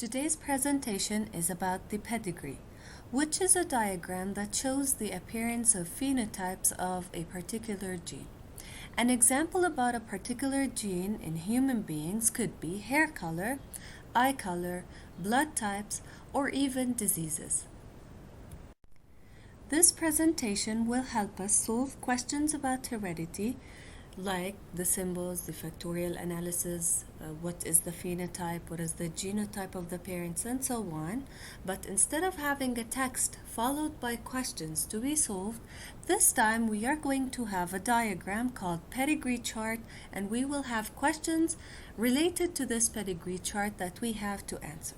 Today's presentation is about the pedigree, which is a diagram that shows the appearance of phenotypes of a particular gene. An example about a particular gene in human beings could be hair color, eye color, blood types, or even diseases. This presentation will help us solve questions about heredity, like the symbols, the factorial analysis, what is the phenotype, what is the genotype of the parents, and so on. But instead of having a text followed by questions to be solved, this time we are going to have a diagram called pedigree chart, and we will have questions related to this pedigree chart that we have to answer.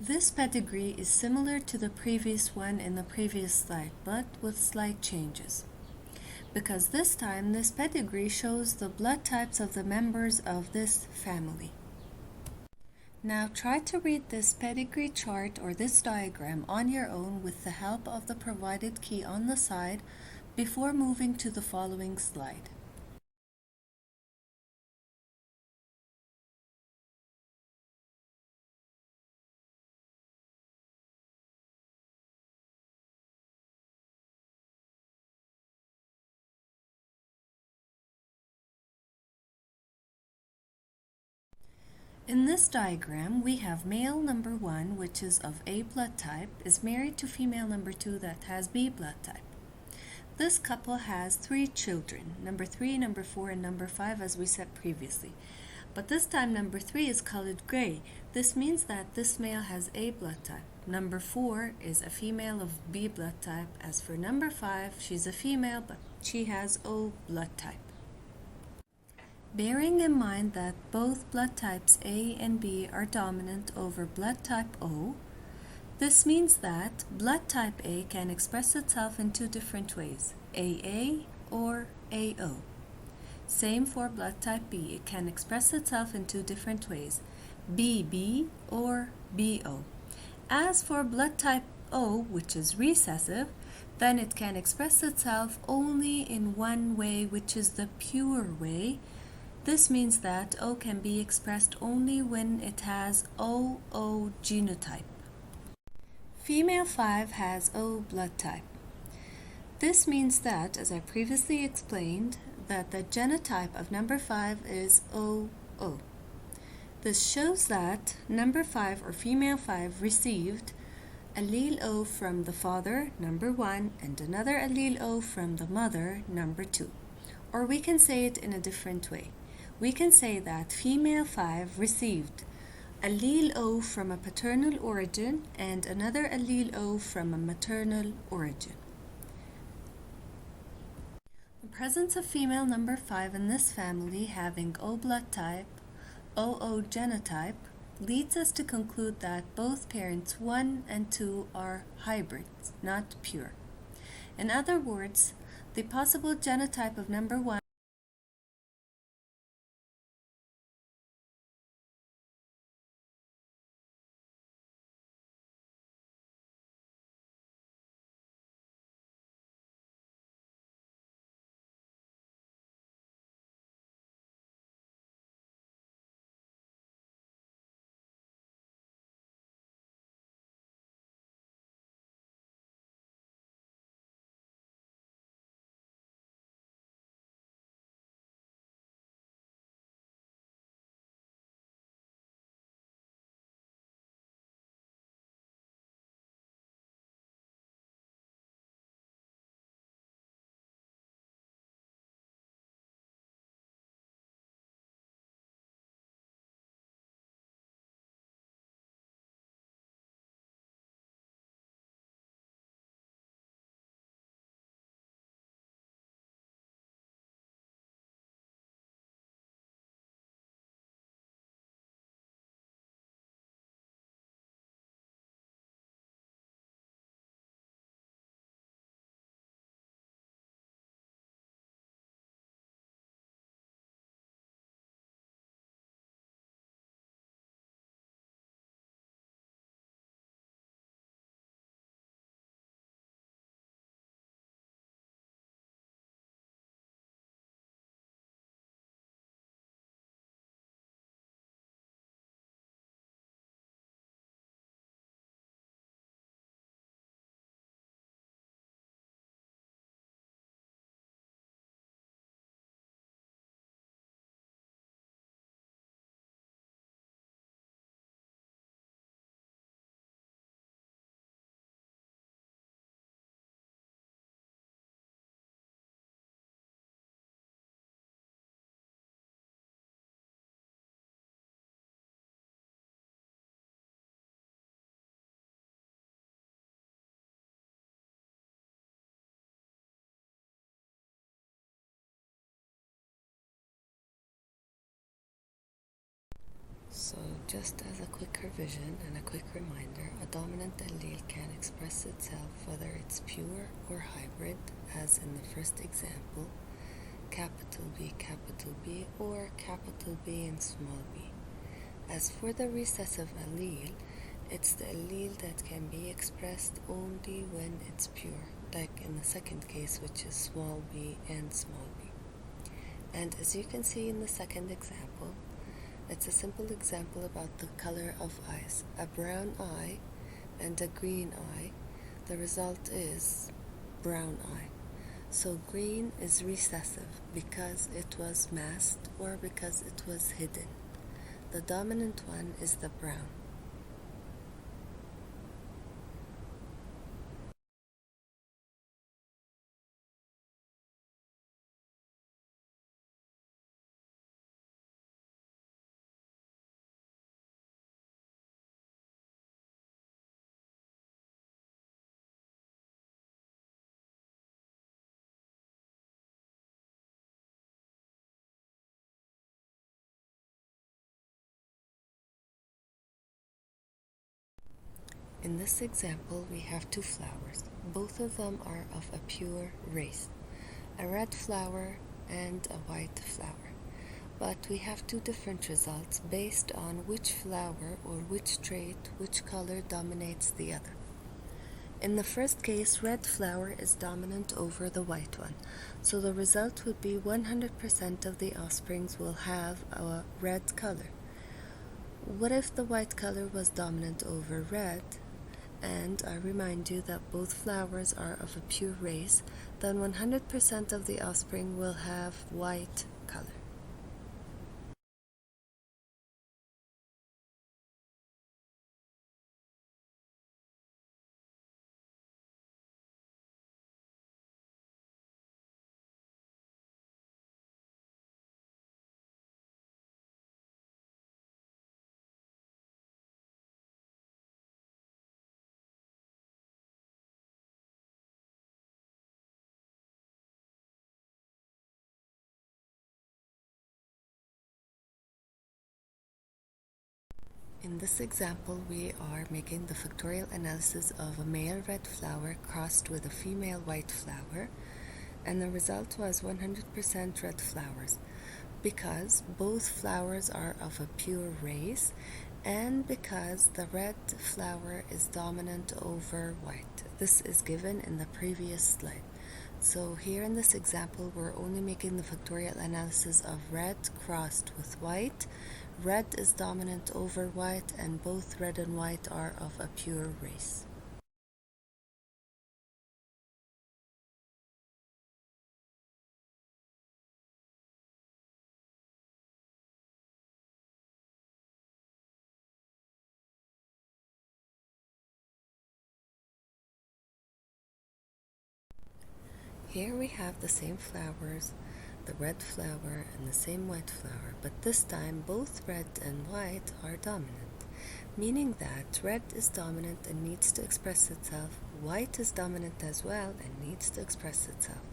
This pedigree is similar to the previous one in the previous slide, but with slight changes. Because this time, this pedigree shows the blood types of the members of this family. Now try to read this pedigree chart or this diagram on your own with the help of the provided key on the side before moving to the following slide. In this diagram, we have male number 1, which is of A blood type, is married to female number 2 that has B blood type. This couple has 3 children, number 3, number 4, and number 5, as we said previously. But this time number 3 is colored gray. This means that this male has A blood type. Number 4 is a female of B blood type. As for number 5, she's a female, but she has O blood type. Bearing in mind that both blood types A and B are dominant over blood type O, this means that blood type A can express itself in 2 different ways, AA or AO. Same for blood type B, it can express itself in 2 different ways, BB or BO. As for blood type O, which is recessive, then it can express itself only in one way, which is the pure way. This means that O can be expressed only when it has OO genotype. Female 5 has O blood type. This means that, as I previously explained, that the genotype of number 5 is OO. This shows that number 5 or female 5 received allele O from the father, number 1, and another allele O from the mother, number 2. Or we can say it in a different way. We can say that female 5 received allele O from a paternal origin and another allele O from a maternal origin. The presence of female number 5 in this family having O blood type, OO genotype, leads us to conclude that both parents 1 and 2 are hybrids, not pure. In other words, the possible genotype of number 1 So just as a quick revision and a quick reminder, a dominant allele can express itself whether it's pure or hybrid, as in the first example, capital B, or capital B and small b. As for the recessive allele, it's the allele that can be expressed only when it's pure, like in the second case, which is small b and small b. And as you can see in the second example, it's a simple example about the color of eyes. A brown eye and a green eye, the result is brown eye. So green is recessive because it was masked or because it was hidden. The dominant one is the brown. In this example, we have two flowers. Both of them are of a pure race, a red flower and a white flower. But we have two different results based on which flower or which trait, which color dominates the other. In the first case, red flower is dominant over the white one, so the result would be 100% of the offsprings will have a red color. What if the white color was dominant over red? And I remind you that both flowers are of a pure race, then 100% of the offspring will have white color. In this example, we are making the factorial analysis of a male red flower crossed with a female white flower, and the result was 100% red flowers because both flowers are of a pure race and because the red flower is dominant over white. This is given in the previous slide. So here in this example, we're only making the factorial analysis of red crossed with white. Red is dominant over white, and both red and white are of a pure race. Here we have the same flowers, the red flower and the same white flower, but this time both red and white are dominant, meaning that red is dominant and needs to express itself, white is dominant as well and needs to express itself.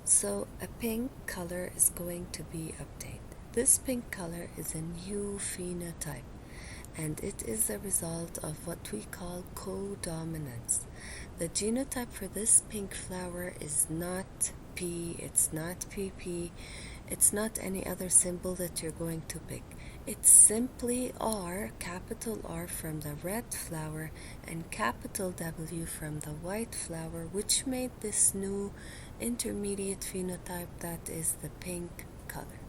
So a pink color is going to be obtained. This pink color is a new phenotype, and it is the result of what we call codominance. The genotype for this pink flower is not P, it's not PP, it's not any other symbol that you're going to pick. It's simply R, capital R from the red flower and capital W from the white flower, which made this new intermediate phenotype that is the pink color.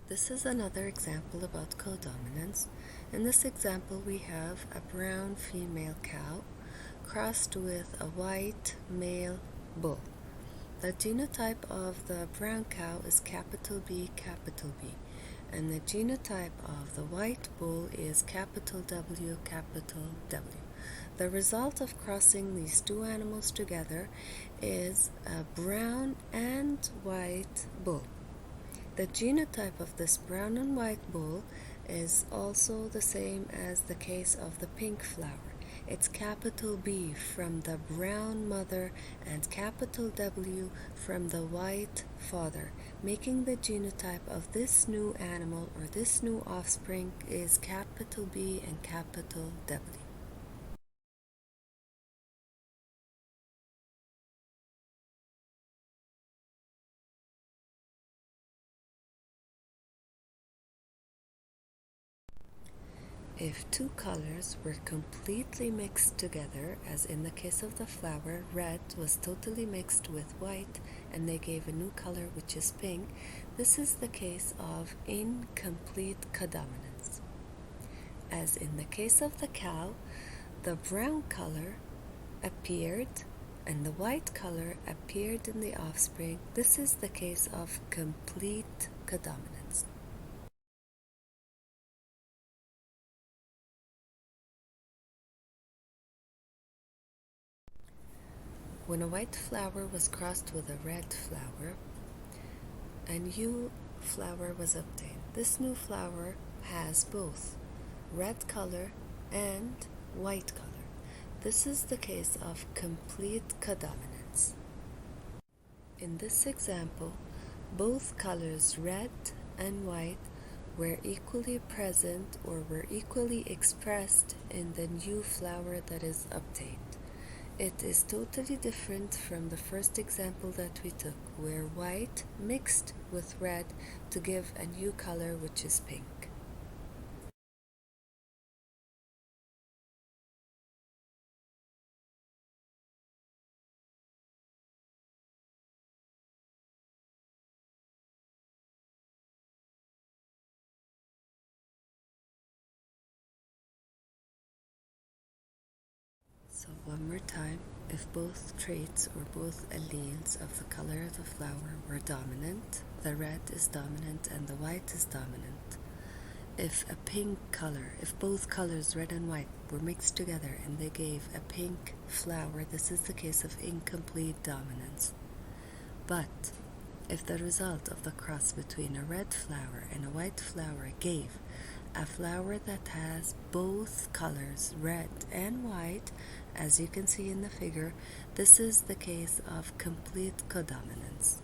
This is another example about codominance. In this example, we have a brown female cow crossed with a white male bull. The genotype of the brown cow is capital B, and the genotype of the white bull is capital W, capital W. The result of crossing these two animals together is a brown and white bull. The genotype of this brown and white bull is also the same as the case of the pink flower. It's capital B from the brown mother and capital W from the white father, making the genotype of this new animal or this new offspring is capital B and capital W. If two colors were completely mixed together, as in the case of the flower, red was totally mixed with white and they gave a new color which is pink, this is the case of incomplete codominance. As in the case of the cow, the brown color appeared and the white color appeared in the offspring. This is the case of complete codominance. When a white flower was crossed with a red flower, a new flower was obtained. This new flower has both red color and white color. This is the case of complete codominance. In this example, both colors red and white were equally present or were equally expressed in the new flower that is obtained. It is totally different from the first example that we took, where white mixed with red to give a new color which is pink. So one more time, if both traits or both alleles of the color of the flower were dominant, the red is dominant and the white is dominant. If a pink color, if both colors, red and white, were mixed together and they gave a pink flower, this is the case of incomplete dominance. But if the result of the cross between a red flower and a white flower gave a flower that has both colors, red and white, as you can see in the figure, this is the case of complete codominance.